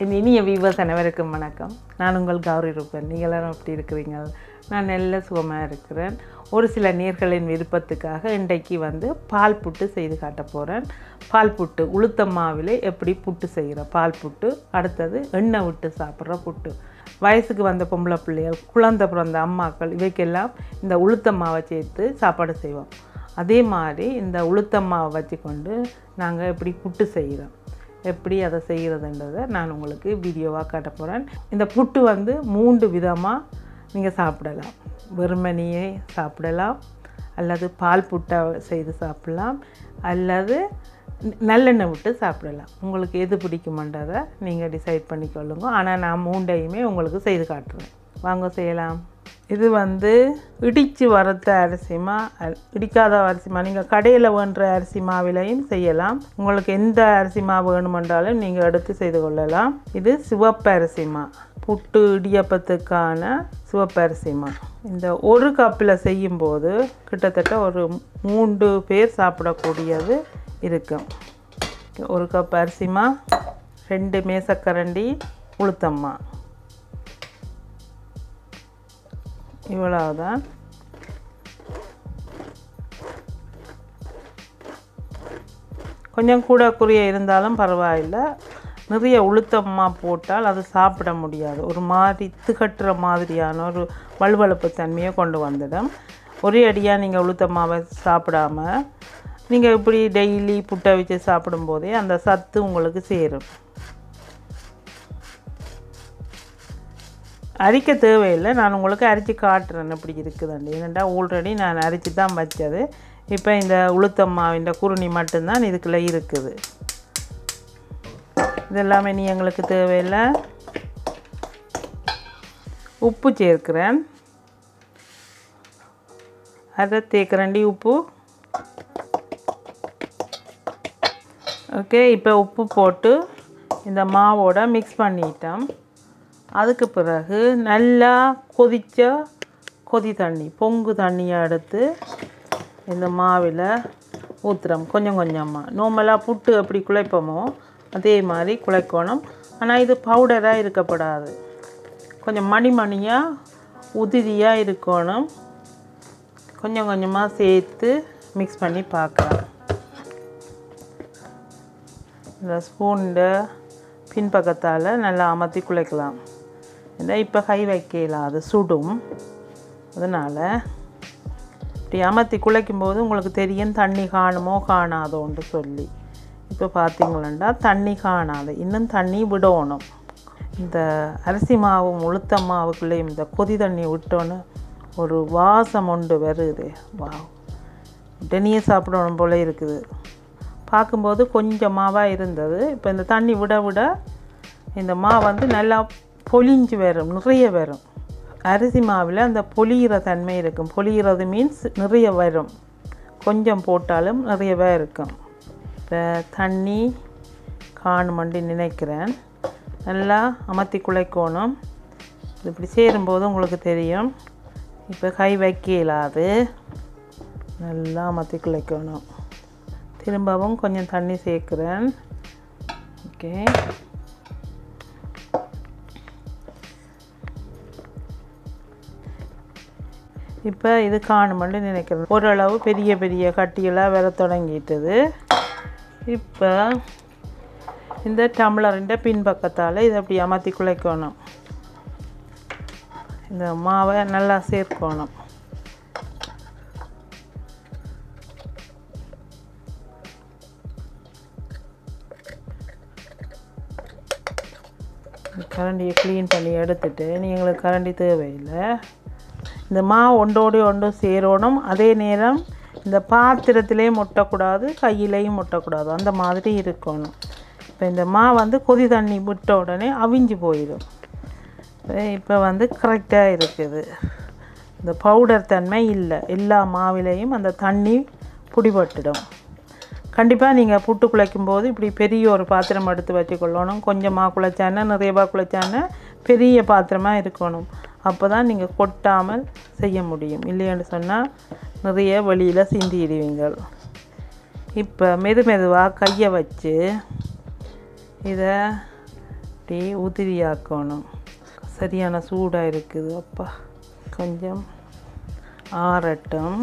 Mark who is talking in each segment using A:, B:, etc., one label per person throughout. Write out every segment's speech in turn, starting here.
A: என் இனிய வியூவர்ஸ் அனைவருக்கும் வணக்கம். நான் உங்கள் கௌரி ரூபன். நீங்கள் எல்லாரும் எப்படி இருக்கிறீங்க? நான் நல்ல சுகமாக இருக்கிறேன். ஒரு சில நேர்களின் விருப்பத்துக்காக இன்றைக்கு பால் புட்டு செய்து காட்ட போகிறேன். பால் புட்டு உளுத்தம் மாவில் எப்படி புட்டு செய்கிற பால் புட்டு, அடுத்தது எண்ணெய் விட்டு சாப்பிட்ற புட்டு. வயசுக்கு வந்த பொம்பளை பிள்ளைகள், குழந்தை பிறந்த அம்மாக்கள் இவைக்கெல்லாம் இந்த உளுத்தம் மாவை சேர்த்து சாப்பாடு செய்வோம். அதே மாதிரி இந்த உளுத்தம் மாவை வச்சுக்கொண்டு நாங்கள் எப்படி புட்டு செய்கிறோம், எப்படி அதை செய்கிறதுன்றதை நான் உங்களுக்கு வீடியோவாக காட்ட போகிறேன். இந்த புட்டு 3 விதமாக நீங்கள் சாப்பிடலாம். வெறுமனையே சாப்பிடலாம், அல்லது பால் புட்டை செய்து சாப்பிடலாம், அல்லது நல்லெண்ணெய் விட்டு சாப்பிடலாம். உங்களுக்கு எது பிடிக்குமன்றதை நீங்கள் டிசைட் பண்ணிக்கொள்ளுங்க. ஆனால் நான் 3ஐயுமே உங்களுக்கு செய்து காட்டுறேன். வாங்க செய்யலாம். இது இடித்து வறுத்த அரிசிமா, இடிக்காத அரிசிமா. நீங்கள் கடையில் வேண்டுற அரிசி மாவிலையும் செய்யலாம். உங்களுக்கு எந்த அரிசி மாவு வேணுமென்றாலும் நீங்கள் எடுத்து செய்து கொள்ளலாம். இது சிவப்பு அரிசிமா, புட்டு இடியப்பத்துக்கான சிவப்பு அரிசிமா. இந்த ஒரு கப்பில் செய்யும்போது கிட்டத்தட்ட ஒரு 3 பேர் சாப்பிடக்கூடியது இருக்கும். 1 கப் அரிசிமா, 2 மேசக்கரண்டி உளுத்தம்மா, இவ்வளவுதான். கொஞ்சம் கூட குறைய இருந்தாலும் பரவாயில்லை. நிறைய உளுத்தம்மா போட்டால் அது சாப்பிட முடியாது. ஒரு மாதிரி திகட்டுற மாதிரியான ஒரு வலுவழுப்பு தன்மையை கொண்டு வந்துடும். ஒரே அடியாக நீங்கள் உளுத்தம்மாவை சாப்பிடாம நீங்கள் இப்படி டெய்லி புட்டை வச்சு சாப்பிடும்போதே அந்த சத்து உங்களுக்கு சேரும். அரிக்க தேவையில்லை. நான் உங்களுக்கு அரிச்சு காட்டுறேன் எப்படி இருக்குதுண்டு. ஏன்னா ஆல்ரெடி நான் அரிச்சு தான் வச்சது. இப்போ இந்த உளுத்தம்மாவின் குருணி மட்டும்தான் இதுக்குள்ளே இருக்குது. இதெல்லாமே நீ எங்களுக்கு தேவையில்லை. உப்பு சேர்க்கிறேன், 1/2 தேக்கரண்டி உப்பு. ஓகே, இப்போ உப்பு போட்டு இந்த மாவோட மிக்ஸ் பண்ணிட்டோம். அதுக்கு பிறகு நல்லா கொதித்த கொதி தண்ணி, பொங்கு தண்ணியை எடுத்து இந்த மாவில் ஊற்றுறோம். கொஞ்சம் கொஞ்சமாக நார்மலாக புட்டு எப்படி குழைப்போமோ அதே மாதிரி குழைக்கணும். ஆனால் இது பவுடராக இருக்கப்படாது, கொஞ்சம் மணியாக உதிரியாக இருக்கணும். கொஞ்சம் கொஞ்சமாக சேர்த்து மிக்ஸ் பண்ணி பார்க்கலாம். இந்த ஸ்பூனில் பின்பக்கத்தால் நல்லா அமர்த்தி குழைக்கலாம். இப்போ கை வைக்கலாம், அது சுடும். அதனால் இப்படி அமர்த்தி குழைக்கும்போது உங்களுக்கு தெரியும் தண்ணி காணுமோ காணாதோன்னு சொல்லி. இப்போ பார்த்தீங்களா தண்ணி காணாது, இன்னும் தண்ணி விடணும். இந்த அரிசி மாவும் உளுத்த மாவுக்குள்ளேயும் இந்த கொதி தண்ணி விட்டோன்னு ஒரு வாசம் ஒன்று வருது. வா, டெனியை சாப்பிடணும் போல இருக்குது. பார்க்கும்போது கொஞ்சம் மாவாக இருந்தது. இப்போ இந்த தண்ணி விட விட இந்த மா நல்லா பொலிஞ்சு வரும், நிறைய வரும். அரிசி மாவில் அந்த பொலிகிற தன்மை இருக்கும். பொலிகிறது மீன்ஸ் நிறைய வரும். கொஞ்சம் போட்டாலும் நிறையவே இருக்கும். இப்போ தண்ணி காணுமென்று நினைக்கிறேன். நல்லா அமர்த்தி குழைக்கணும். இப்படி சேரும்போது உங்களுக்கு தெரியும். இப்போ கை வைக்க இயலாது, நல்லா அமர்த்தி குழைக்கணும். திரும்பவும் கொஞ்சம் தண்ணி சேர்க்குறேன். ஓகே, இப்போ இது காணுமென்று நினைக்கிறேன். ஓரளவு பெரிய பெரிய கட்டியெல்லாம் வர தொடங்கிட்டது. இப்போ இந்த டம்ளரின் பின்பக்கத்தால் இதை அப்படி அமர்த்தி குழைக்கணும். இந்த மாவை நல்லா சேர்க்கணும். கரண்டியை க்ளீன் பண்ணி எடுத்துட்டு, எங்களுக்கு கரண்டி தேவையில்லை. இந்த மாவு ஒன்றோடு ஒன்று சேரணும். அதே நேரம் இந்த பாத்திரத்திலையும் ஒட்டக்கூடாது, கையிலையும் ஒட்டக்கூடாது, அந்த மாதிரி இருக்கணும். இப்போ இந்த மாவு கொதி தண்ணி விட்ட உடனே அவிஞ்சு போயிடும். இப்போ கரெக்டாக இருக்குது. இந்த பவுடர் தன்மை இல்லை. எல்லா மாவிலையும் அந்த தண்ணி பிடிபட்டுடும். கண்டிப்பாக நீங்கள் புட்டு குழைக்கும்போது இப்படி பெரிய ஒரு பாத்திரம் எடுத்து வச்சுக்கொள்ளணும். கொஞ்சமாக குழைச்சானே நிறையவா குழைச்சானே பெரிய பாத்திரமாக இருக்கணும். அப்போ தான் நீங்கள் கொட்டாமல் செய்ய முடியும். இல்லைன்னு சொன்னால் நிறைய வெளியில் சிந்திடுவீங்க. இப்போ மெதுவாக கையை வச்சு இதை அப்படியே உதிரியாக்கணும். சரியான சூடாக இருக்குது. அப்பா கொஞ்சம் ஆறட்டும்.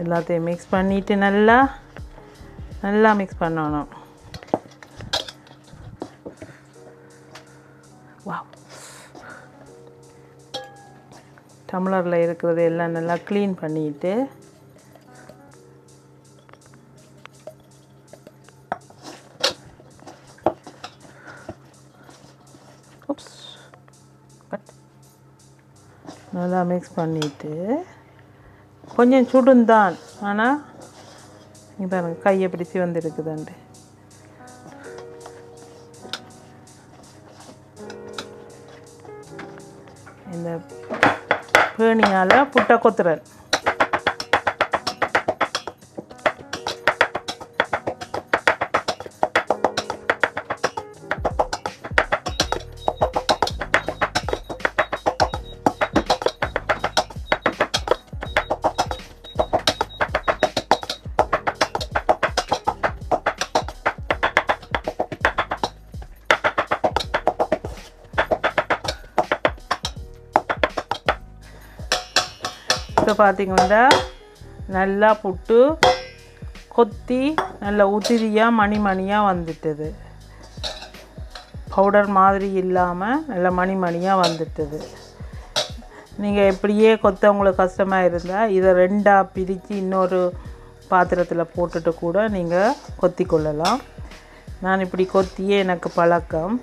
A: எல்லாத்தையும் மிக்ஸ் பண்ணிவிட்டு நல்லா மிக்ஸ் பண்ணணும். வா, டம்ளரில் இருக்கிறது எல்லாம் நல்லா க்ளீன் பண்ணிவிட்டு நல்லா மிக்ஸ் பண்ணிவிட்டு கொஞ்சம் சுடுந்தான், ஆனால் இங்கே பாருங்க கையை பிடிச்சி வந்துருக்குதுண்டு. இந்த பேணியால் புட்டை கொத்துறேன். இப்போ பார்த்திங்கன்னா நல்லா புட்டு கொத்தி நல்லா உதிரியாக மணியாக வந்துட்டுது. பவுடர் மாதிரி இல்லாமல் நல்லா மணியாக வந்துட்டுது. நீங்கள் எப்படியே கொத்த உங்களுக்கு கஷ்டமாக இருந்தால் இதை ரெண்டாக பிரித்து இன்னொரு பாத்திரத்தில் போட்டுட்டு கூட நீங்கள் கொத்தி கொள்ளலாம். நான் இப்படி கொத்தியே எனக்கு பழக்கம்.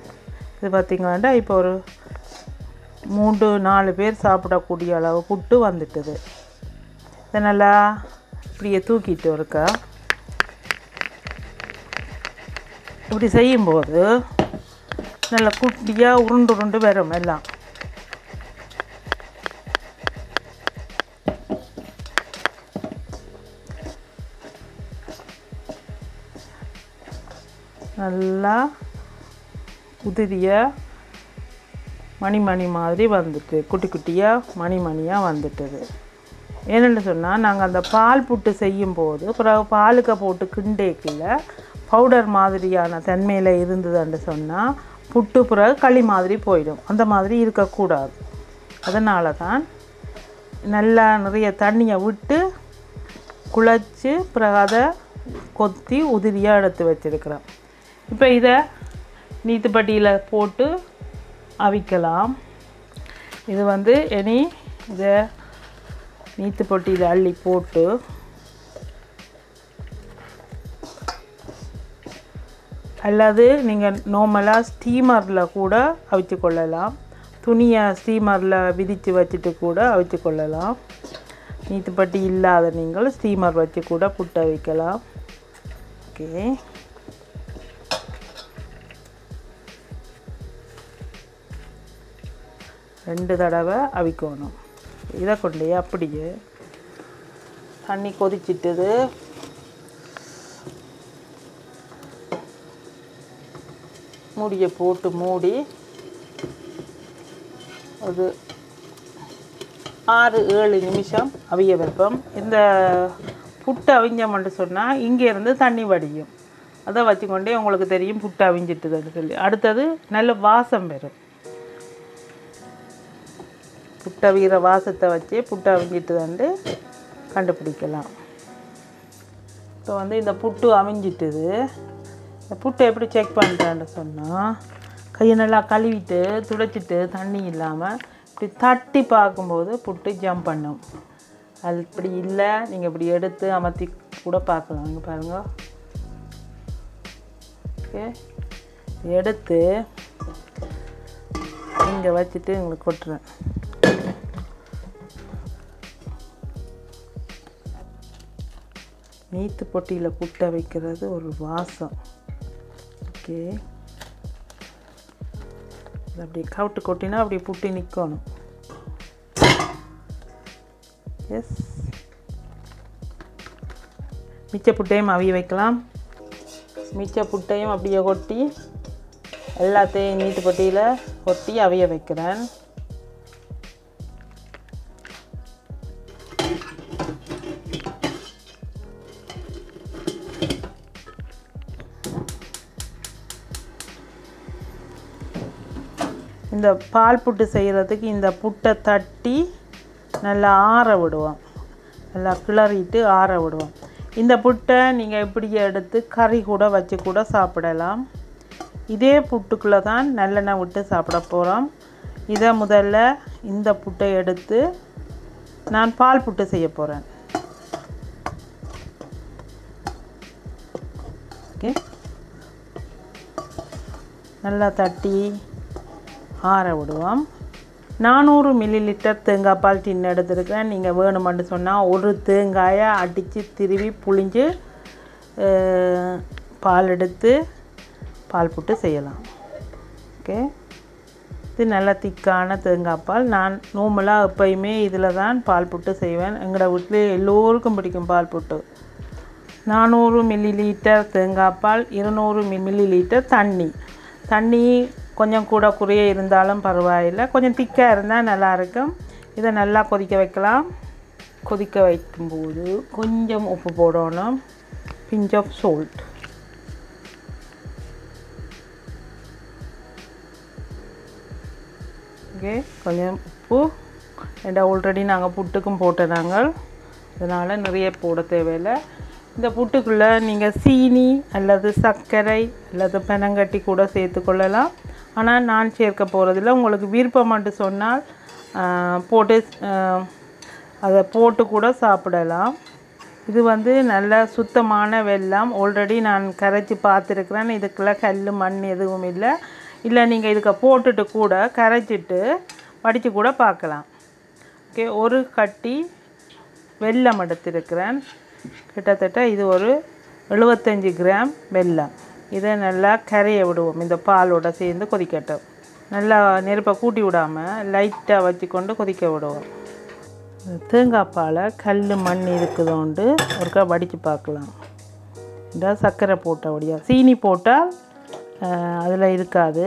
A: இது பார்த்திங்கன்னா இப்போ ஒரு 3-4 பேர் சாப்பிடக்கூடிய அளவு புட்டு வந்துட்டுது. இதை நல்லா இப்படியே தூக்கிட்டு இருக்கா. இப்படி செய்யும்போது நல்லா குட்டியாக உருண்டு வரும் எல்லாம். நல்லா உதிரியாக மணி மாதிரி வந்துட்டு குட்டி குட்டியாக மணியாக வந்துட்டுது. ஏன்னு சொன்னால் நாங்கள் அந்த பால் புட்டு செய்யும்போது பிறகு பாலுக்கு போட்டு கிண்டேக்கில் பவுடர் மாதிரியான தன்மையில் இருந்ததுன்னு சொன்னால் புட்டு பிறகு களி மாதிரி போயிடும். அந்த மாதிரி இருக்கக்கூடாது. அதனால தான் நல்லா நிறைய தண்ணியை விட்டு குழச்சி பிறகு அதை கொத்தி உதிரியாக எடுத்து வச்சுருக்கிறோம். இப்போ இதை நீத்துப்பட்டியில் போட்டு அவிக்கலாம். இது இனி இதை நீத்து பொட்டியில் அள்ளி போட்டு அல்லது நீங்கள் நார்மலாக ஸ்டீமரில் கூட அவிச்சு கொள்ளலாம். துணியை ஸ்டீமரில் விதித்து வச்சுட்டு கூட அவிச்சு கொள்ளலாம். நீத்துப்பட்டி இல்லாத நீங்கள் ஸ்டீமர் வச்சு கூட புட்டு அவிக்கலாம். ஓகே, ரெண்டு தடவை அவிக்கணும். இதை கொண்டு அப்படியே தண்ணி கொதிச்சிட்டுது. மூடியை போட்டு மூடி அது 6-7 நிமிஷம் அவிய வைப்போம். இந்த புட்டு அவிஞ்சோம்னு சொன்னால் இங்கேருந்து தண்ணி வடியும். அதை வச்சுக்கொண்டே உங்களுக்கு தெரியும் புட்டு அவிஞ்சிட்டுதுன்னு சொல்லி. அடுத்தது நல்ல வாசம் வரும். புட்டை வீர வாசத்தை வச்சு புட்டை அவிஞ்சிட்டுதாண்டு கண்டுபிடிக்கலாம். இப்போ இந்த புட்டு அவிஞ்சிட்டுது. இந்த புட்டை எப்படி செக் பண்ணுறேன்னு சொன்னால் கையை நல்லா கழுவிட்டு துடைச்சிட்டு தண்ணி இல்லாமல் இப்படி தட்டி பார்க்கும்போது புட்டு ஜம்ப் பண்ணும். அது இப்படி இல்லை, நீங்கள் இப்படி எடுத்து அமர்த்தி கூட பார்க்கலாம். இங்கே பாருங்கள். ஓகே, எடுத்து இங்கே வச்சுட்டு உங்களுக்கு கொட்டுறேன். நீத்து பொட்டியில் புட்டை வைக்கிறது ஒரு வாசம். ஓகே, அப்படி கவுட்டு கொட்டினா அப்படி புட்டி நிற்கணும். எஸ், மிச்ச புட்டையும் அவிய வைக்கலாம். மிச்ச புட்டையும் அப்படியே கொட்டி எல்லாத்தையும் நீத்து பொட்டியில் கொட்டி அவிய வைக்கிறேன். இந்த பால் புட்டு செய்கிறதுக்கு இந்த புட்டை தட்டி நல்லா ஆற விடுவோம், நல்லா கிளறிட்டு ஆற விடுவோம். இந்த புட்டை நீங்கள் இப்படி எடுத்து கறி கூட வச்சு கூட சாப்பிடலாம். இதே புட்டுக்குள்ளே தான் நல்லெண்ணெய் விட்டு சாப்பிட போகிறோம். இதை முதல்ல இந்த புட்டை எடுத்து நான் பால் புட்டு செய்ய போகிறேன். ஓகே, நல்லா தட்டி ஆற விடுவோம். 400 மில்லிலிட்டர் தேங்காய் பால் டின் எடுத்துருக்கேன். நீங்கள் வேணுமென்று சொன்னால் ஒரு தேங்காயை அடித்து திருவி புழிஞ்சு பால் எடுத்து பால் புட்டு செய்யலாம். ஓகே, இது நல்ல திக்கான தேங்காய் பால். நான் நார்மலாக எப்பயுமே இதில் தான் பால் புட்டு செய்வேன். எங்களோட வீட்டில் எல்லோருக்கும் பிடிக்கும் பால் புட்டு. 400 மில்லிலிட்டர் தேங்காய் பால், 200 மில்லிலிட்டர் தண்ணி கொஞ்சம் கூட குறைய இருந்தாலும் பரவாயில்லை, கொஞ்சம் திக்காக இருந்தால் நல்லாயிருக்கும். இதை நல்லா கொதிக்க வைக்கலாம். கொதிக்க வைக்கும்போது கொஞ்சம் உப்பு போடணும், பிஞ்ச் ஆஃப் சால்ட். ஓகே, கொஞ்சம் உப்பு. ஏன்னா ஆல்ரெடி நாங்கள் புட்டுக்கும் போட்ட நாங்கள், அதனால் நிறைய போட தேவையில்லை. இந்த புட்டுக்குள்ளே நீங்கள் சீனி அல்லது சர்க்கரை அல்லது பனங்கட்டி கூட சேர்த்துக்கொள்ளலாம். ஆனால் நான் சேர்க்க போகிறதில்ல. உங்களுக்கு விருப்பம் மட்டும் சொன்னால் போட்டு அதை போட்டு கூட சாப்பிடலாம். இது வந்து நல்ல சுத்தமான வெல்லம். ஆல்ரெடி நான் கரைச்சி பார்த்துருக்குறேன். இதுக்குள்ளே கல் மண் எதுவும் இல்லை நீங்கள் இதுக்கு போட்டுட்டு கூட கரைச்சிட்டு வடித்து கூட பார்க்கலாம். ஓகே, ஒரு கட்டி வெல்லம் எடுத்திருக்கிறேன். கிட்டத்தட்ட இது ஒரு 75 கிராம் வெல்லம். இதை நல்லா கரைய விடுவோம். இந்த பாலோட சேர்ந்து கொதிக்கட்டும். நல்லா நெருப்பை கூட்டி விடாமல் லைட்டாக வச்சு கொண்டு கொதிக்க விடுவோம். தேங்காய் பாலை கல் மண் இருக்குதோண்டு ஒருக்கா வடித்து பார்க்கலாம். இந்த சர்க்கரை போட்டபடியா, சீனி போட்டால் அதில் இருக்காது.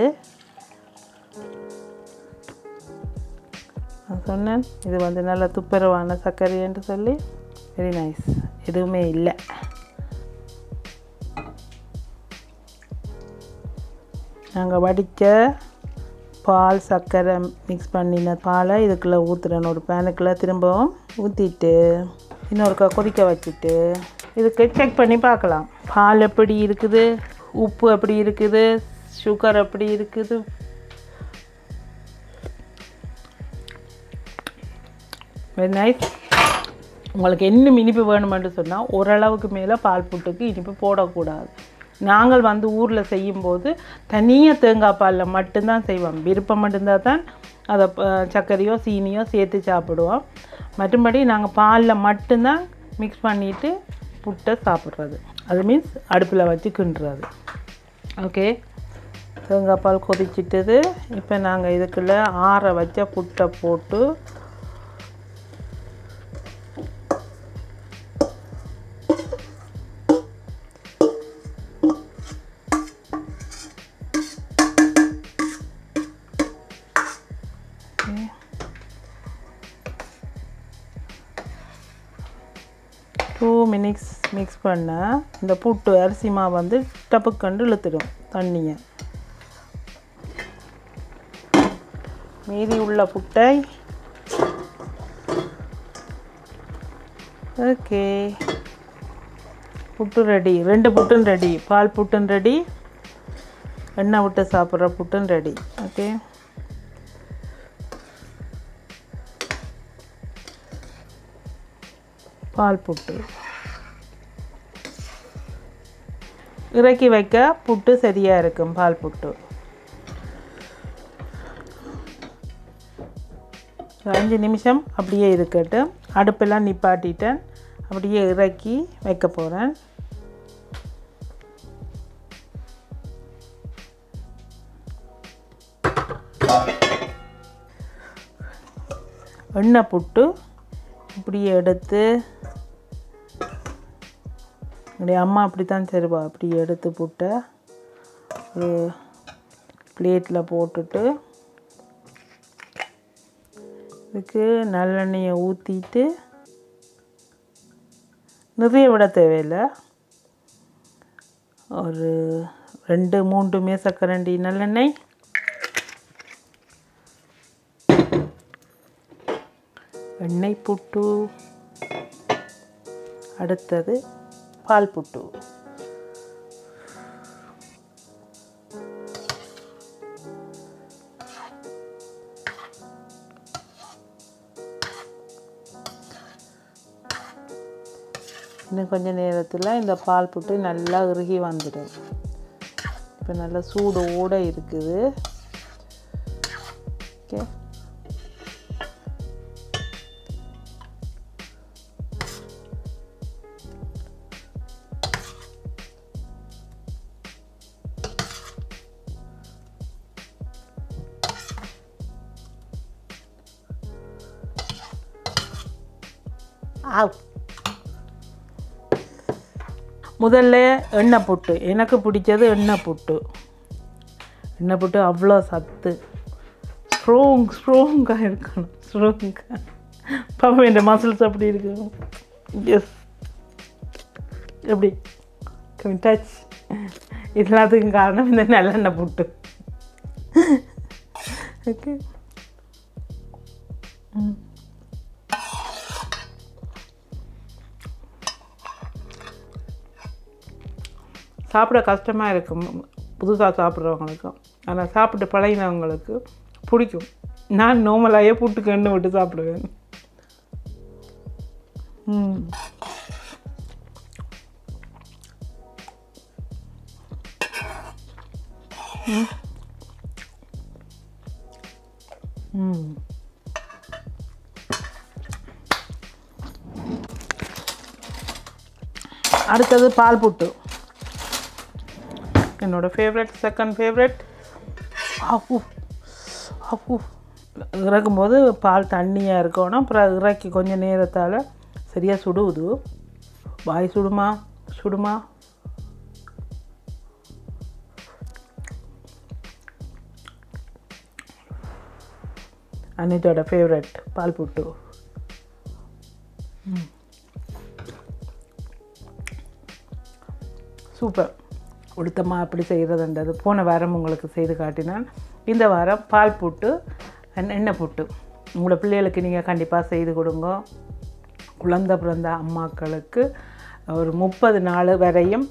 A: நான் சொன்னேன் இது வந்து நல்ல துப்புரவான சர்க்கரை என்று சொல்லி. வெரி நைஸ், எதுவுமே இல்லை. நாங்கள் வடித்த பால் சர்க்கரை மிக்ஸ் பண்ணின பாலை இதுக்குள்ளே ஊற்றுறேன். ஒரு பேனுக்குள்ளே திரும்பவும் ஊற்றிட்டு இன்னொருக்கா கொதிக்க வச்சுட்டு இதுக்கு செக் பண்ணி பார்க்கலாம். பால் எப்படி இருக்குது, உப்பு எப்படி இருக்குது, சுகர் எப்படி இருக்குது. Very nice. உங்களுக்கு இன்னும் இனிப்பு வேணுமென்று சொன்னால் ஓரளவுக்கு மேலே பால் புட்டுக்கு இனிப்பு போடக்கூடாது. நாங்கள் வந்து ஊரில் செய்யும்போது தனியாக தேங்காய் பாலில் மட்டும்தான் செய்வோம். விருப்பம் மட்டும்தான் தான் அதை சர்க்கரையோ சீனியோ சேர்த்து சாப்பிடுவோம். மற்றபடி நாங்கள் பாலில் மட்டும்தான் மிக்ஸ் பண்ணிவிட்டு புட்டை சாப்பிட்றது. அது மீன்ஸ் அடுப்பில் வச்சு கிண்டுறது. ஓகே, தேங்காய் பால் கொதிச்சிட்டது. இப்போ நாங்கள் இதுக்குள்ளே ஆற வச்ச புட்டை போட்டு மினிட்ஸ் மிக்ஸ் பண்ண இந்த புட்டு அரிசி மாவு வந்து டப்புக்கண்டு இழுத்துடும் தண்ணியை. மீதி உள்ள புட்டை ஓகே, புட்டு ரெடி. 2 புட்டும் ரெடி. பால் புட்டும் ரெடி, எண்ணெய் விட்டு சாப்பிட்ற புட்டும் ரெடி. ஓகே, பால் புட்டு இறக்கி வைக்க புட்டு சரியாக இருக்கும். பால் புட்டு 5 நிமிஷம் அப்படியே இருக்கட்டும். அடுப்பெல்லாம் நிப்பாட்டிட்டேன். அப்படியே இறக்கி வைக்க போகிறேன். எண்ணெய் புட்டு இப்படியே எடுத்து, என்னுடைய அம்மா அப்படி தான் தருவா. அப்படி எடுத்து புட்டை ஒரு பிளேட்டில் போட்டுட்டு இதுக்கு நல்லெண்ணெயை ஊற்றிட்டு, நிறைய விட தேவையில்லை, ஒரு 2-3 மேசக்கரண்டி நல்லெண்ணெய் எண்ணெய் புட்டு, அடுத்தது பால் புட்டு. இன்னும் கொஞ்சம் நேரத்தில் இந்த பால் புட்டு நல்லா இறுகி வந்துடும். இப்போ நல்லா சூடோடு இருக்குது. ஓகே, முதல்ல எண்ணெய் புட்டு. எனக்கு பிடிச்சது எண்ணெய் புட்டு. எண்ணெய் புட்டு அவ்வளோ சத்து, ஸ்ட்ராங்காக இருக்கணும். ஸ்ட்ராங்காக பாப்பா என் மசில்ஸ் அப்படி இருக்கணும். எஸ், எப்படி டச். எல்லாத்துக்கும் காரணம் இந்த நல்லெண்ணெய் புட்டு. ஓகே, சாப்பிட கஷ்டமாக இருக்கும் புதுசாக சாப்பிட்றவங்களுக்கும். ஆனால் சாப்பிட்டு பழகினவங்களுக்கு பிடிக்கும். நான் நார்மலாகவே புட்டுக்கு எண்ணெய் விட்டு சாப்பிடுவேன். அடுத்தது பால் புட்டு, என்னோடய ஃபேவரட், செகண்ட் ஃபேவரட். இறக்கும்போது பால் தண்ணியாக இருக்கணும். அப்புறம் இறக்கி கொஞ்சம் நேரத்தால் சரியாக சுடுவது. வாய் சுடுமா. அனிதோட ஃபேவரட் பால் புட்டு. சூப்பர். உளுத்தமாக எப்படி செய்கிறதுன்றது போன வாரம் உங்களுக்கு செய்து காட்டினான். இந்த வாரம் பால் புட்டு எண்ணெய் புட்டு உங்களோட பிள்ளைகளுக்கு நீங்கள் கண்டிப்பாக செய்து கொடுங்க. குழந்தை பிறந்த அம்மாக்களுக்கு ஒரு 30 நாள் வரையும்,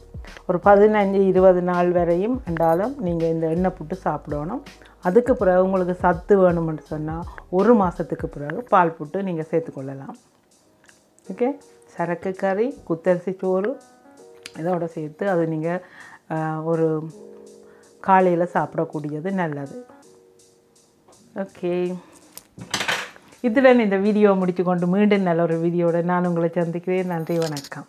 A: ஒரு 15-20 நாள் வரையும் என்றாலும் நீங்கள் இந்த எண்ணெய் புட்டு சாப்பிடணும். அதுக்கு பிறகு உங்களுக்கு சத்து வேணும்னு சொன்னால் 1 மாதத்துக்கு பிறகு பால் புட்டு நீங்கள் சேர்த்துக்கொள்ளலாம். ஓகே, சரக்கு கறி, குத்தரிசி சோறு இதோட சேர்த்து அது நீங்கள் ஒரு காலையில் சாப்பிடக்கூடியது நல்லது. ஓகே, இதில் இந்த வீடியோ முடித்து கொண்டு மீண்டும் நல்ல ஒரு வீடியோட நான் உங்களை சந்திக்கிறேன். நன்றி, வணக்கம்.